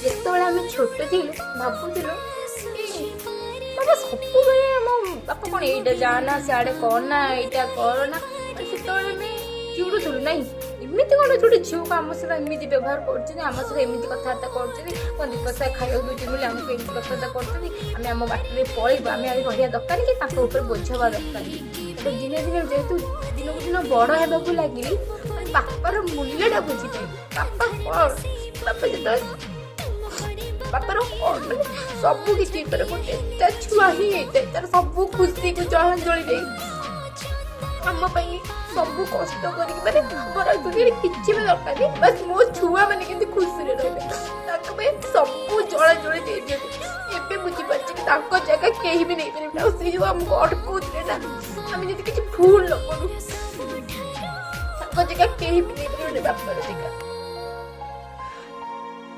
ଯେତେବେଳେ ଆମେ ଛୋଟ ଥିଲୁ ଭାବୁଥିଲୁ ବାପା ସବୁବେଳେ ଆମ ବାପା କ'ଣ ଏଇଟା ଯାଆନା ସିଆଡ଼େ କରନା ଏଇଟା କରନା, ସେତେବେଳେ ଆମେ ଚିଡ଼ୁଥିଲୁ ନାଇଁ ଏମିତି କ'ଣ ଗୋଟେ ଝିଅକୁ ଆମ ସହିତ ଏମିତି ବ୍ୟବହାର କରୁଛନ୍ତି, ଆମ ସହିତ ଏମିତି କଥାବାର୍ତ୍ତା କରୁଛନ୍ତି, କ'ଣ ଦୁଇ ପଇସା ଖାଇବାକୁ ଦେଉଛନ୍ତି ବୋଲି ଆମକୁ ଏମିତି କଥାବାର୍ତ୍ତା କରୁଛନ୍ତି, ଆମେ ଆମ ବାଟରେ ପଳେଇବୁ, ଆମେ ଆଉ ରହିବା ଦରକାର କି ତାଙ୍କ ଉପରେ ବୋଝ ହେବା ଦରକାର। ତ ଦିନେ ଦିନେ ଯେହେତୁ ଦିନକୁ ଦିନ ବଡ଼ ହେବାକୁ ଲାଗିଲି ବାପାର ମୂଲ୍ୟଟା ବୁଝିପାରିଲି। ବାପା କ'ଣ ବାପା ଯେତେବେଳେ ବାପାର ମାନେ ସବୁ କିଛି ଉପରେ ଗୋଟେ ତା ଛୁଆ ହିଁ ହେଇଥାଏ, ତାର ସବୁ ଖୁସିକୁ ଜଳାଞ୍ଜଳି ଦେଇ ଆମ ପାଇଁ ସବୁ କଷ୍ଟ କରିକି ମାନେ ଆମର ଦୁନିଆରେ କିଛି ବି ଦରକାର ନାହିଁ, ବାସ୍ ମୋ ଛୁଆ ମାନେ କେମିତି ଖୁସିରେ ରହିବେ ତାଙ୍କ ପାଇଁ ସବୁ ଜଳାଞ୍ଜଳି ଦେଇ ଦିଅନ୍ତି। ଏବେ ବୁଝିପାରୁଛି କି ତାଙ୍କ ଜାଗା କେହି ବି ନେଇପାରିବେନି। ଆଉ ସେ ଯୋଉ ଆମକୁ ଅଟକଉଥିଲେ ନା ଆମେ ଯଦି କିଛି ଭୁଲ ନ କରୁ ତାଙ୍କ ଜାଗା କେହି ବି ନେଇପାରିବେନି ବାପାର ଜାଗା।